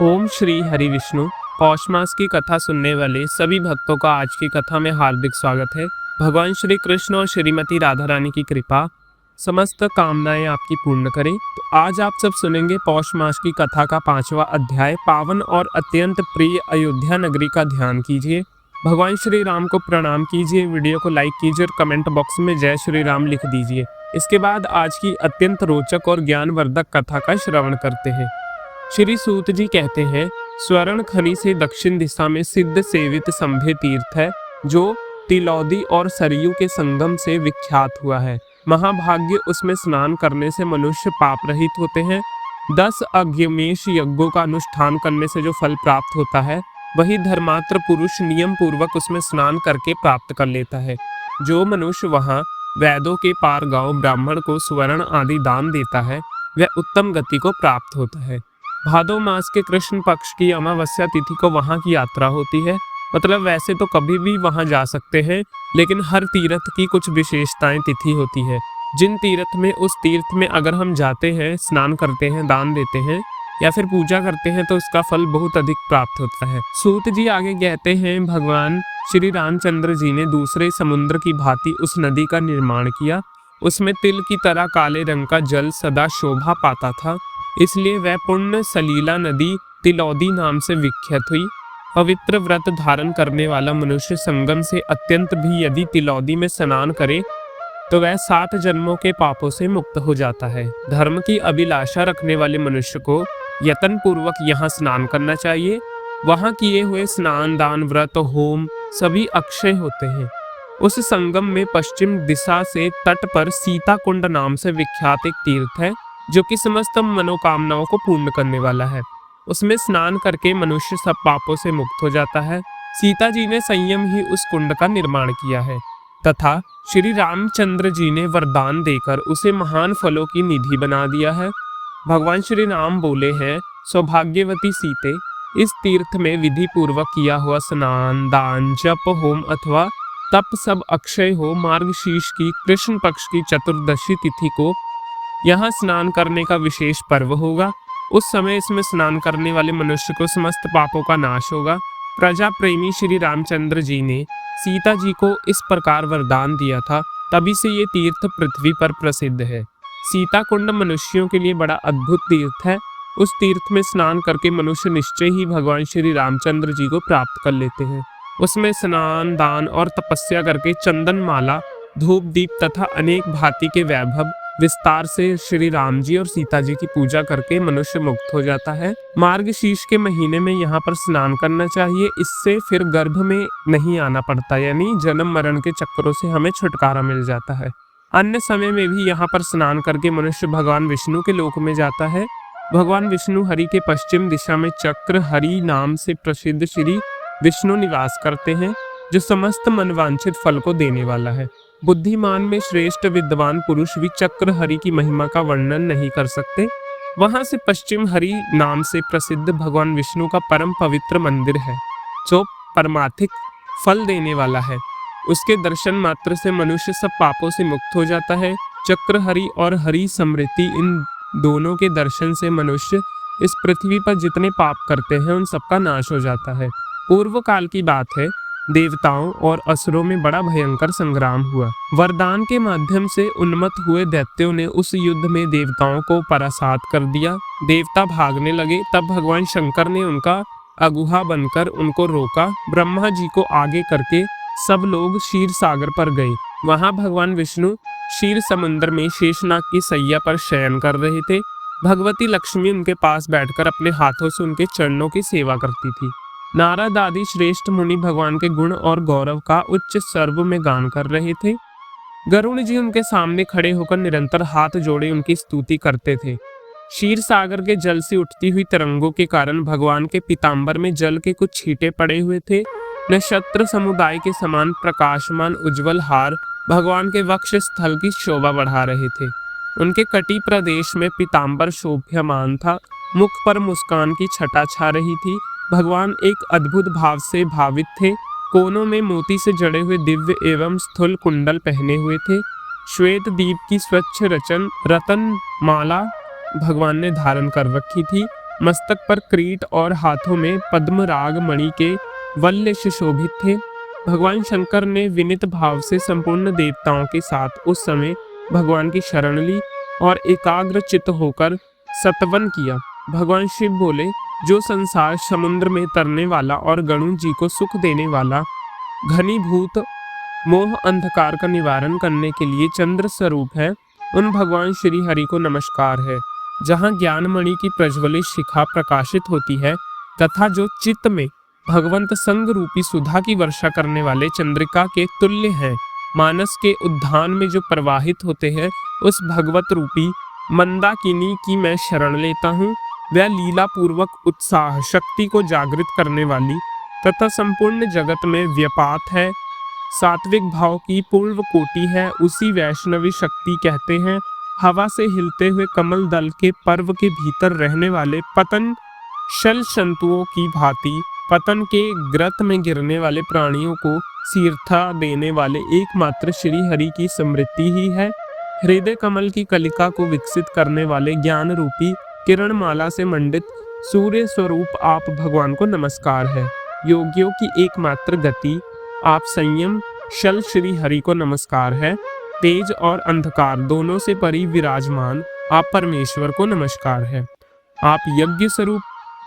ओम श्री हरि विष्णु। पौष मास की कथा सुनने वाले सभी भक्तों का आज की कथा में हार्दिक स्वागत है। भगवान श्री कृष्ण और श्रीमती राधा रानी की कृपा समस्त कामनाएं आपकी पूर्ण करे। तो आज आप सब सुनेंगे पौष मास की कथा का 5वां अध्याय, पावन और अत्यंत प्रिय अयोध्या नगरी का ध्यान कीजिए। भगवान श्री राम को प्रणाम कीजिए, वीडियो को लाइक कीजिए और कमेंट बॉक्स में जय श्री राम लिख दीजिए। इसके बाद आज की अत्यंत रोचक और ज्ञानवर्धक कथा का श्रवण करते हैं। श्री सूत जी कहते हैं, स्वर्ण खनि से दक्षिण दिशा में सिद्ध सेवित संभे तीर्थ है, जो तिलौदी और सरयू के संगम से विख्यात हुआ है। महाभाग्य उसमें स्नान करने से मनुष्य पाप रहित होते हैं। 10 अग्निमेष यज्ञों का अनुष्ठान करने से जो फल प्राप्त होता है, वही धर्मात्र पुरुष नियम पूर्वक उसमें स्नान करके प्राप्त कर लेता है। जो मनुष्य वहाँ वेदों के पार गांव ब्राह्मण को स्वर्ण आदि दान देता है, वह उत्तम गति को प्राप्त होता है। भादो मास के कृष्ण पक्ष की अमावस्या तिथि को वहां की यात्रा होती है। मतलब वैसे तो कभी भी वहां जा सकते हैं, लेकिन हर तीर्थ की कुछ विशेषताएं तिथि होती है। जिन तीर्थ में उस तीर्थ में अगर हम जाते हैं, स्नान करते हैं, दान देते हैं या फिर पूजा करते हैं, तो उसका फल बहुत अधिक प्राप्त होता है। सूत जी आगे कहते हैं, भगवान श्री रामचंद्र जी ने दूसरे समुद्र की भांति उस नदी का निर्माण किया। उसमें तिल की तरह काले रंग का जल सदा शोभा पाता था, इसलिए वह पुण्य सलीला नदी तिलौदी नाम से विख्यात हुई। पवित्र व्रत धारण करने वाला मनुष्य संगम से अत्यंत भी यदि तिलौदी में स्नान करे, तो वह 7 जन्मों के पापों से मुक्त हो जाता है। धर्म की अभिलाषा रखने वाले मनुष्य को यत्न पूर्वक यहाँ स्नान करना चाहिए। वहाँ किए हुए स्नान, दान, व्रत, होम सभी अक्षय होते हैं। उस संगम में पश्चिम दिशा से तट पर सीता कुंड नाम से विख्यात एक तीर्थ है, जो कि समस्त मनोकामनाओं को पूर्ण करने वाला है। उसमें स्नान करके मनुष्य सब पापों से मुक्त हो जाता है। सीता जी ने संयम ही उस कुंड का निर्माण किया है तथा श्री रामचंद्र जी ने वरदान देकर उसे महान फलों की निधि बना दिया है। भगवान श्री राम बोले हैं, सौभाग्यवती सीते, इस तीर्थ में विधि पूर्वक किया हुआ स्नान, दान, जप, होम अथवा तप सब अक्षय हो। मार्गशीर्ष की कृष्ण पक्ष की चतुर्दशी तिथि को यहाँ स्नान करने का विशेष पर्व होगा। उस समय इसमें स्नान करने वाले मनुष्य को समस्त पापों का नाश होगा। प्रजा प्रेमी श्री रामचंद्र जी ने सीता जी को इस प्रकार वरदान दिया था, तभी से ये तीर्थ पृथ्वी पर प्रसिद्ध है। सीता कुंड मनुष्यों के लिए बड़ा अद्भुत तीर्थ है। उस तीर्थ में स्नान करके मनुष्य निश्चय ही भगवान श्री रामचंद्र जी को प्राप्त कर लेते हैं। उसमें स्नान, दान और तपस्या करके चंदन माला, धूप दीप तथा अनेक भांति के वैभव विस्तार से श्री राम जी और सीता जी की पूजा करके मनुष्य मुक्त हो जाता है। मार्गशीर्ष के महीने में यहाँ पर स्नान करना चाहिए। इससे फिर गर्भ में नहीं आना पड़ता, यानी जन्म मरण के चक्करों से हमें छुटकारा मिल जाता है। अन्य समय में भी यहाँ पर स्नान करके मनुष्य भगवान विष्णु के लोक में जाता है। भगवान विष्णु हरि के पश्चिम दिशा में चक्र हरि नाम से प्रसिद्ध श्री विष्णु निवास करते हैं, जो समस्त मनवांछित फल को देने वाला है। बुद्धिमान में श्रेष्ठ विद्वान पुरुष भी चक्र हरि की महिमा का वर्णन नहीं कर सकते। वहां से पश्चिम हरि नाम से प्रसिद्ध भगवान विष्णु का परम पवित्र मंदिर है, जो परमार्थिक फल देने वाला है। उसके दर्शन मात्र से मनुष्य सब पापों से मुक्त हो जाता है। चक्र हरि और हरि स्मृति, इन दोनों के दर्शन से मनुष्य इस पृथ्वी पर जितने पाप करते हैं उन सबका नाश हो जाता है। पूर्व काल की बात है, देवताओं और असुरों में बड़ा भयंकर संग्राम हुआ। वरदान के माध्यम से उन्मत्त हुए दैत्यों ने उस युद्ध में देवताओं को परासात कर दिया। देवता भागने लगे, तब भगवान शंकर ने उनका अगुहा बनकर उनको रोका। ब्रह्मा जी को आगे करके सब लोग क्षीर सागर पर गए। वहां भगवान विष्णु क्षीर समुद्र में शेषनाग की सैया पर शयन कर रहे थे। भगवती लक्ष्मी उनके पास बैठकर अपने हाथों से उनके चरणों की सेवा करती थी। नारद आदि श्रेष्ठ मुनि भगवान के गुण और गौरव का उच्च स्वर में गान कर रहे थे। गरुण जी उनके सामने खड़े होकर निरंतर हाथ जोड़े उनकी स्तुति करते थे। क्षीर सागर के जल से उठती हुई तरंगों के कारण भगवान के पीताम्बर में जल के कुछ छींटे पड़े हुए थे। नक्षत्र समुदाय के समान प्रकाशमान उज्जवल हार भगवान के वक्ष स्थल की शोभा बढ़ा रहे थे। उनके कटी प्रदेश में पीताम्बर शोभ्यमान था। मुख पर मुस्कान की छटा छा रही थी। भगवान एक अद्भुत भाव से भावित थे। कोनों में मोती से जड़े हुए दिव्य एवं स्थूल कुंडल पहने हुए थे। श्वेत दीप की स्वच्छ रतन माला भगवान ने धारण कर रखी थी। मस्तक पर किरीट और हाथों में पद्मराग मणि के वल्य सुशोभित थे। भगवान शंकर ने विनित भाव से संपूर्ण देवताओं के साथ उस समय भगवान की शरण ली और एकाग्र चित्त होकर सतवन किया। भगवान शिव बोले, जो संसार समुद्र में तरने वाला और गणु जी को सुख देने वाला घनीभूत मोह अंधकार का निवारण करने के लिए चंद्र स्वरूप है, उन भगवान श्री हरि को नमस्कार है। जहाँ ज्ञान मणि की प्रज्वलित शिखा प्रकाशित होती है तथा जो चित्त में भगवंत संग रूपी सुधा की वर्षा करने वाले चंद्रिका के तुल्य हैं, मानस के उद्यान में जो प्रवाहित होते हैं, उस भगवत रूपी मंदाकिनी की मैं शरण लेता हूँ। वह लीला पूर्वक उत्साह शक्ति को जागृत करने वाली तथा संपूर्ण जगत में व्यापात है, सात्विक भाव की पूर्व कोटि है, उसी वैष्णवी शक्ति कहते हैं। हवा से हिलते हुए कमल दल के पर्व के भीतर रहने वाले पतन शल जंतुओं की भांति पतन के ग्रत में गिरने वाले प्राणियों को तीर्था देने वाले एकमात्र श्री हरि की स्मृति ही है। हृदय कमल की कलिका को विकसित करने वाले ज्ञान रूपी किरणमाला से मंडित सूर्य स्वरूप आप भगवान को नमस्कार है। योगियों की एकमात्र गति आप संयम शल श्री हरि को नमस्कार है। तेज और अंधकार दोनों से परि विराजमान आप परमेश्वर को नमस्कार है। आप यज्ञ स्वरूप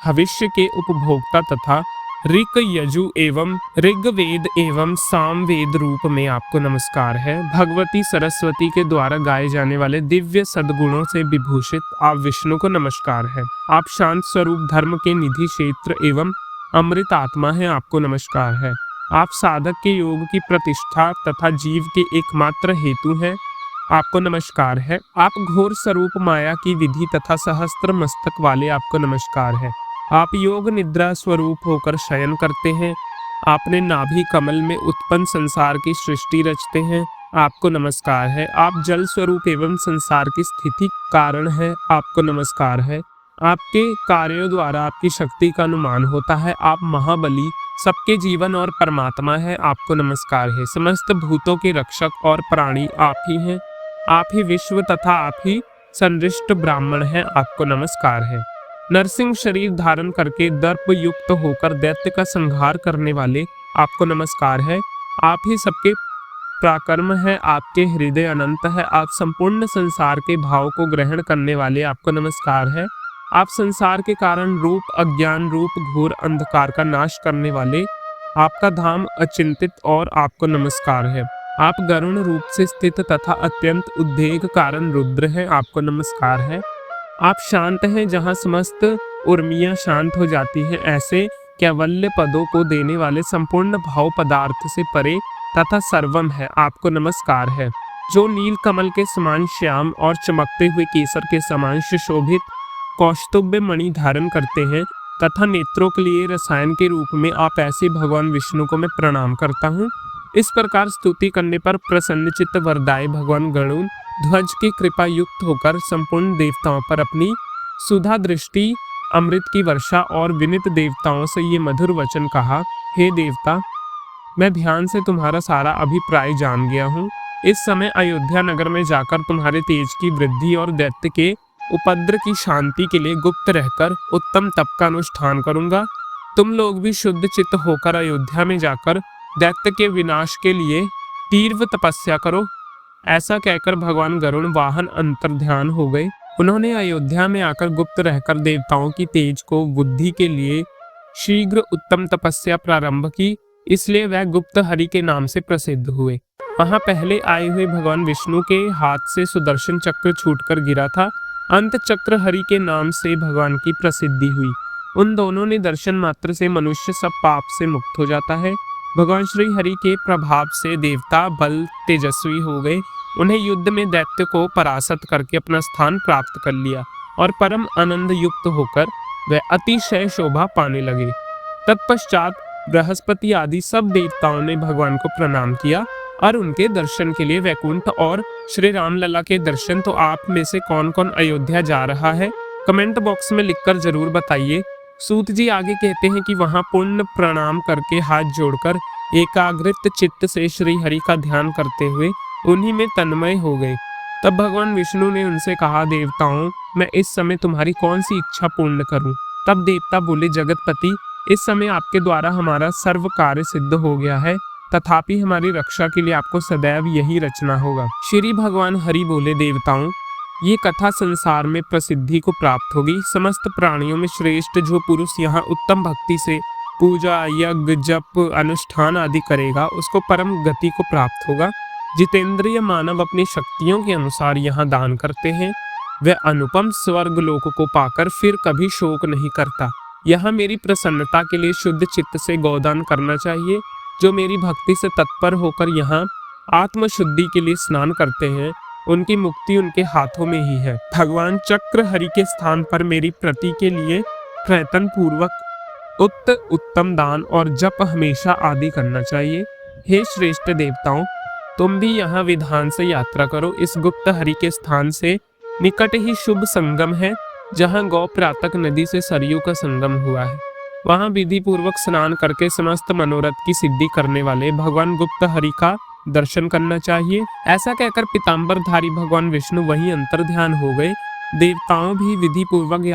भविष्य के उपभोक्ता तथा ऋक यजु एवं ऋग्वेद एवं सामवेद रूप में आपको नमस्कार है। भगवती सरस्वती के द्वारा गाए जाने वाले दिव्य सद्गुणों से विभूषित आप विष्णु को नमस्कार है। आप शांत स्वरूप धर्म के निधि क्षेत्र एवं अमृत आत्मा है, आपको नमस्कार है। आप साधक के योग की प्रतिष्ठा तथा जीव के एकमात्र हेतु हैं, आपको नमस्कार है। आप घोर स्वरूप माया की विधि तथा सहस्त्र मस्तक वाले, आपको नमस्कार है। आप योग निद्रा स्वरूप होकर शयन करते हैं। आपने नाभि कमल में उत्पन्न संसार की सृष्टि रचते हैं, आपको नमस्कार है। आप जल स्वरूप एवं संसार की स्थिति कारण है, आपको नमस्कार है। आपके कार्यों द्वारा आपकी शक्ति का अनुमान होता है। आप महाबली सबके जीवन और परमात्मा है, आपको नमस्कार है। समस्त भूतों के रक्षक और प्राणी आप ही हैं। आप ही विश्व तथा आप ही संरिष्ट ब्राह्मण हैं, आपको नमस्कार है। नरसिंह शरीर धारण करके दर्प युक्त होकर दैत्य का संहार करने वाले, आपको नमस्कार है। आप ही सबके पराक्रम है, आपके हृदय अनंत है। आप संपूर्ण संसार के भाव को ग्रहण करने वाले, आपको नमस्कार है। आप संसार के कारण रूप अज्ञान रूप घोर अंधकार का नाश करने वाले, आपका धाम अचिंतित और आपको नमस्कार है। आप गरुण रूप से स्थित तथा अत्यंत उद्वेग कारण रुद्र हैं, आपको नमस्कार है। आप शांत हैं, जहाँ समस्त उर्मियां शांत हो जाती हैं, ऐसे कैवल्य पदों को देने वाले संपूर्ण भाव पदार्थ से परे तथा सर्वम है, आपको नमस्कार है। जो नील कमल के समान श्याम और चमकते हुए केसर के समान सुशोभित कौस्तुभ मणि धारण करते हैं तथा नेत्रों के लिए रसायन के रूप में, आप ऐसे भगवान विष्णु को मैं प्रणाम करता हूँ। इस प्रकार स्तुति करने पर प्रसन्नचित्त वरदायी भगवान गरुड़ ध्वज की कृपा युक्त होकर संपूर्ण देवताओं पर अपनी सुधा दृष्टि अमृत की वर्षा और विनित देवताओं से ये मधुर वचन कहा, हे देवता, मैं ध्यान से तुम्हारा सारा अभिप्राय जान गया हूँ। इस समय अयोध्या नगर में जाकर तुम्हारे तेज की वृद्धि और दैत्य के उपद्र की शांति के लिए गुप्त रहकर उत्तम तप का अनुष्ठान करूंगा। तुम लोग भी शुद्ध चित्त होकर अयोध्या में जाकर दैत्य के विनाश के लिए तीव्र तपस्या करो। ऐसा कहकर भगवान गरुड़ वाहन अंतर्ध्यान हो गए। उन्होंने अयोध्या में आकर गुप्त रहकर देवताओं की तेज को बुद्धि के लिए शीघ्र उत्तम तपस्या प्रारंभ की, इसलिए वह गुप्त हरि के नाम से प्रसिद्ध हुए। वहां पहले आए हुए भगवान विष्णु के हाथ से सुदर्शन चक्र छूटकर गिरा था। अंत चक्र हरि के नाम से भगवान की प्रसिद्धि हुई। उन दोनों ने दर्शन मात्र से मनुष्य सब पाप से मुक्त हो जाता है। भगवान श्री हरि के प्रभाव से देवता बल तेजस्वी हो गए। उन्हें युद्ध में दैत्य को परास्त करके अपना स्थान प्राप्त कर लिया और परम आनंद युक्त होकर वह अतिशय शोभा पाने लगे। तत्पश्चात बृहस्पति आदि सब देवताओं ने भगवान को प्रणाम किया और उनके दर्शन के लिए वैकुंठ और श्री राम लला के दर्शन। तो आप में से कौन कौन अयोध्या जा रहा है, कमेंट बॉक्स में लिखकर जरूर बताइए। सूत जी आगे कहते हैं कि वहां पुण्य प्रणाम करके हाथ जोड़कर एकाग्रित चित्त से श्री हरि का ध्यान करते हुए उन्हीं में तन्मय हो गए। तब भगवान विष्णु ने उनसे कहा, देवताओं, मैं इस समय तुम्हारी कौन सी इच्छा पूर्ण करूं? तब देवता बोले, जगतपति, इस समय आपके द्वारा हमारा सर्व कार्य सिद्ध हो गया है, तथापि हमारी रक्षा के लिए आपको सदैव यही रचना होगा। श्री भगवान हरि बोले, देवताओं, ये कथा संसार में प्रसिद्धि को प्राप्त होगी। समस्त प्राणियों में श्रेष्ठ जो पुरुष यहाँ उत्तम भक्ति से पूजा, यज्ञ, जप, अनुष्ठान आदि करेगा, उसको परम गति को प्राप्त होगा। जितेंद्रिय मानव अपनी शक्तियों के अनुसार यहाँ दान करते हैं, वह अनुपम स्वर्ग लोक को पाकर फिर कभी शोक नहीं करता। यहाँ मेरी प्रसन्नता के लिए शुद्ध चित्त से गौदान करना चाहिए। जो मेरी भक्ति से तत्पर होकर यहाँ आत्मशुद्धि के लिए स्नान करते हैं, उनकी मुक्ति उनके हाथों में ही है। भगवान चक्र हरि के स्थान पर मेरी प्रति के लिए प्रयत्न पूर्वक उत्तम दान और जप हमेशा आदि करना चाहिए। हे श्रेष्ठ देवताओं, तुम भी यहाँ विधान से यात्रा करो। इस गुप्त हरि के स्थान से निकट ही शुभ संगम है, जहाँ गौ प्रातक नदी से सरयू का संगम हुआ है। वहाँ विधि पूर्वक स्नान करके समस्त मनोरथ की सिद्धि करने वाले भगवान गुप्त हरि का दर्शन करना चाहिए। ऐसा कहकर पीताम्बरधारी भगवान विष्णु वहीं अंतर ध्यान हो गए। देवताओं भी विधि पूर्वक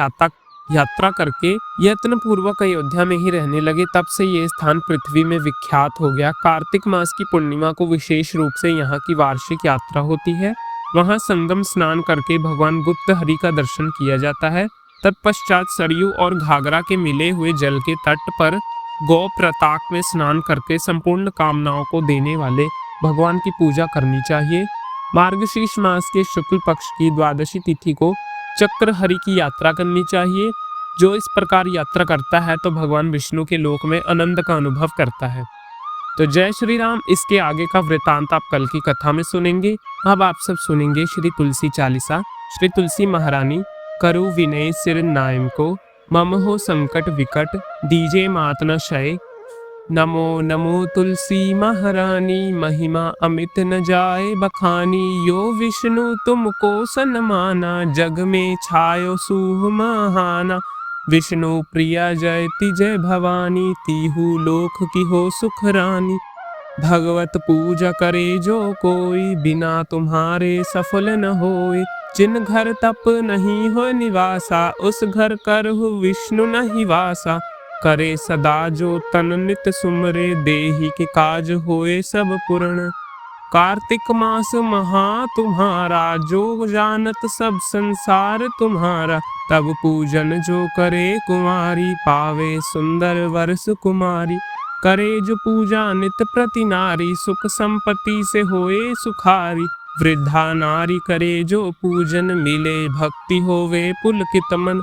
यात्रा करके यत्न पूर्वक अयोध्या में ही रहने लगे। तब से ये स्थान पृथ्वी में विख्यात हो गया। कार्तिक मास की पूर्णिमा को विशेष रूप से यहाँ की वार्षिक यात्रा होती है। वहाँ संगम स्नान करके भगवान गुप्त हरि का दर्शन किया जाता है। तत्पश्चात सरयू और घाघरा के मिले हुए जल के तट पर गौ प्रताक में स्नान करके संपूर्ण कामनाओं को देने वाले भगवान की पूजा करनी चाहिए। मार्गशीर्ष मास के शुक्ल पक्ष की द्वादशी तिथि को चक्र हरि की यात्रा करनी चाहिए। जो इस प्रकार यात्रा करता है तो भगवान विष्णु के लोक में आनंद का अनुभव करता है। तो जय श्री राम। इसके आगे का वृतांत आप कल की कथा में सुनेंगे। अब आप सब सुनेंगे श्री तुलसी चालीसा। श्री तुलसी महारानी, करु विनय सिर नायम को, मम हो संकट विकट, दीजे मात न शय। नमो नमो तुलसी महारानी, महिमा अमित न जाए बखानी। यो विष्णु तुमको सन्माना, जग में छायो सूह महाना। विष्णु प्रिया जयति जय भवानी, तीहू लोक की हो सुख रानी। भगवत पूजा करे जो कोई, बिना तुम्हारे सफल न होए। जिन घर तप नहीं हो निवासा, उस घर करहु विष्णु नहीं वासा। करे सदा जो तन नित सुमरे, देही के काज होए सब पूर्ण। कार्तिक मास महा तुम्हारा, जो जानत सब संसार तुम्हारा। तब पूजन जो करे कुमारी, पावे सुंदर वर्ष कुमारी। करे जो पूजा नित प्रति नारी, सुख संपत्ति से होए सुखारी। वृद्धा नारी करे जो पूजन, मिले भक्ति होवे पुलकित मन।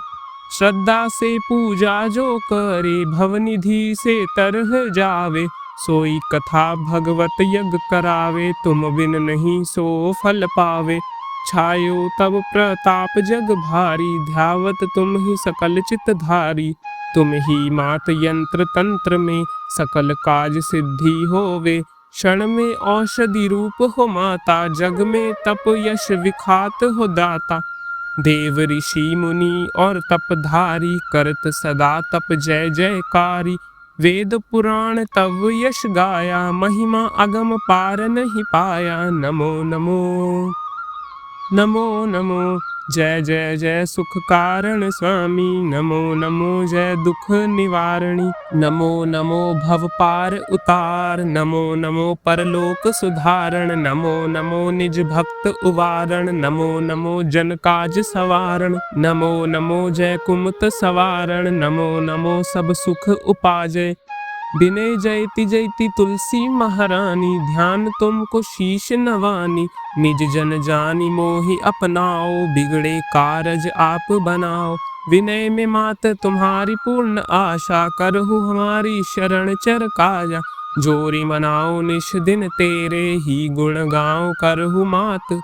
श्रद्धा से पूजा जो करे, भवनिधि से तरह जावे। सोई कथा भगवत यज्ञ करावे, तुम बिन नहीं सो फल पावे। छायो तब प्रताप जग भारी, ध्यावत तुम ही सकल चित धारी। तुम ही मात यंत्र तंत्र में, सकल काज सिद्धि होवे। क्षण में औषधि रूप हो माता, जग में तप यश विखात हो दाता। देव ऋषि मुनि और तपधारी, करत सदा तप जय जयकारी। वेद पुराण तव यश गाया, महिमा अगम पार नहीं पाया। नमो नमो नमो नमो, जय जय जय सुख कारण स्वामी। नमो नमो जय दुख निवारणी। नमो नमो भव पार उतार। नमो नमो परलोक सुधारण। नमो नमो निज भक्त उवारण। नमो नमो जन काज सवारण। नमो नमो जय कुमत सवारण। नमो नमो सब सुख उपाजय। विनय जयति जयति तुलसी महारानी, ध्यान तुमको शीश नवानी। निज जन जानी मोहि अपनाओ, बिगड़े कारज आप बनाओ। विनय में मात तुम्हारी पूर्ण आशा, करहु हमारी शरण चर काजा। जोरी मनाओ निश दिन तेरे, ही गुण गाओ करहु मात।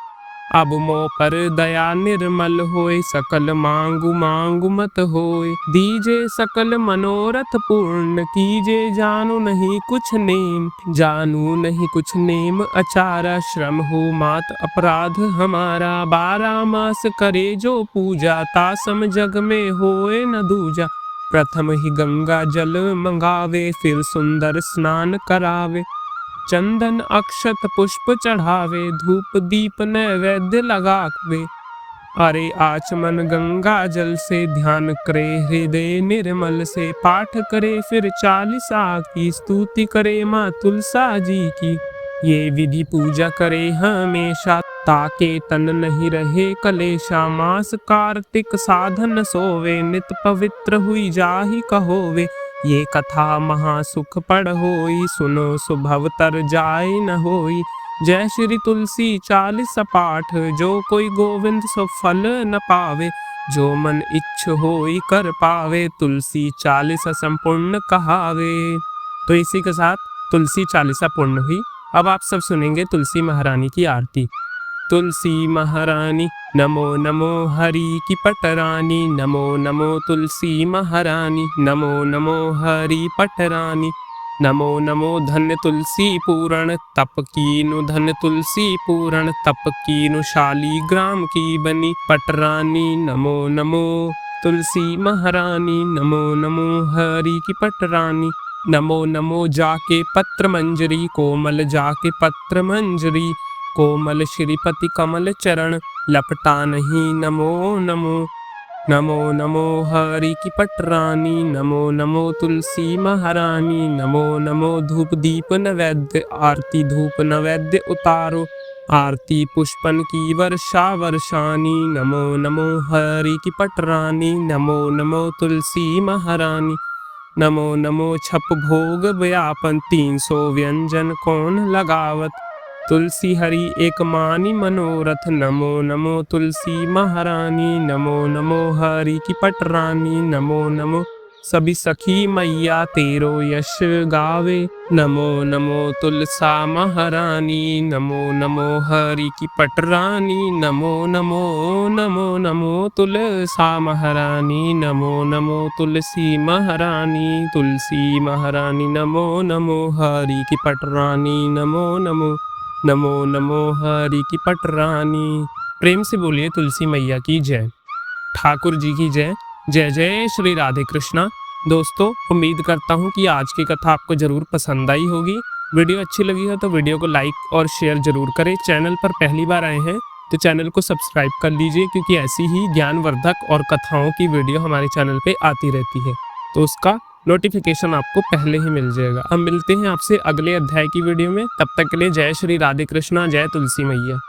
अब मो पर दया निर्मल होय, सकल मांगु मांगु मत होय। दीजे सकल मनोरथ पूर्ण, कीजे जानू नहीं कुछ नेम। जानू नहीं कुछ नेम अचारा, श्रम हो मात अपराध हमारा। 12 मास करे जो पूजा, तासम जग में होए न दूजा। प्रथम ही गंगा जल मंगावे, फिर सुंदर स्नान करावे। चंदन अक्षत पुष्प चढ़ावे, धूप दीप नैवेद्य लगावे। अरे आचमन गंगा जल से, ध्यान करे हृदय निर्मल से। पाठ करे फिर चालीसा की, स्तुति करे माँ तुलसा जी की। ये विधि पूजा करे हमेशा, ताके तन नहीं रहे कलेशा। मास कार्तिक साधन सोवे, नित पवित्र हुई जाहि कहोवे। ये कथा महासुख पढ़ होई, सुनो सुभव तर जाय न होई। जय श्री तुलसी 40 पाठ, जो कोई गोविंद सो फल न पावे। जो मन इच्छ होई कर पावे, तुलसी 40 संपूर्ण कहावे। तो इसी के साथ तुलसी 40 पूर्ण हुई। अब आप सब सुनेंगे तुलसी महारानी की आरती। तुलसी महारानी नमो नमो, हरि की पटरानी नमो नमो। तुलसी महारानी नमो नमो, हरि पटरानी नमो नमो। धन्य तुलसी पूरण तप कीनु, धन्य तुलसी पूरण तप कीनु। शालीग्राम की बनी पटरानी नमो नमो। तुलसी महारानी नमो नमो, हरि की पटरानी नमो नमो। जाके पत्र मंजरी कोमल, जाके पत्र मंजरी कोमल। श्रीपति कमल चरण लपटा नहीं नमो नमो। नमो नमो हरि की पटरानी नमो नमो। तुलसी महारानी नमो नमो। धूप दीप नैवेद्य आरती, धूप नैवेद्य उतारो। आरती पुष्पन की वर्षा वर्षानी नमो नमो। हरि की पटरानी नमो नमो। तुलसी महारानी नमो नमो। छप भोग व्यापन, 300 व्यंजन कौन लगावत। तुलसी हरि एक मानी मनोरथ नमो नमो। तुलसी महारानी नमो नमो। हरि की पटरानी नमो नमो। सभी सखी मैया तेरो यश गावे नमो नमो। तुलसा महारानी नमो नमो। हरि की पटरानी नमो नमो। नमो नमो तुलसा महारानी नमो नमो। तुलसी महारानी, तुलसी महारानी नमो नमो। हरि की पटरानी नमो नमो। नमो नमो हरि की पटरानी। प्रेम से बोलिए तुलसी मैया की जय, ठाकुर जी की जय। जय जय श्री राधे कृष्णा। दोस्तों, उम्मीद करता हूँ कि आज की कथा आपको जरूर पसंद आई होगी। वीडियो अच्छी लगी हो तो वीडियो को लाइक और शेयर जरूर करें। चैनल पर पहली बार आए हैं तो चैनल को सब्सक्राइब कर लीजिए, क्योंकि ऐसी ही ज्ञानवर्धक और कथाओं की वीडियो हमारे चैनल पे आती रहती है, तो उसका नोटिफिकेशन आपको पहले ही मिल जाएगा। अब मिलते हैं आपसे अगले अध्याय की वीडियो में। तब तक के लिए जय श्री राधे कृष्णा, जय तुलसी मैया।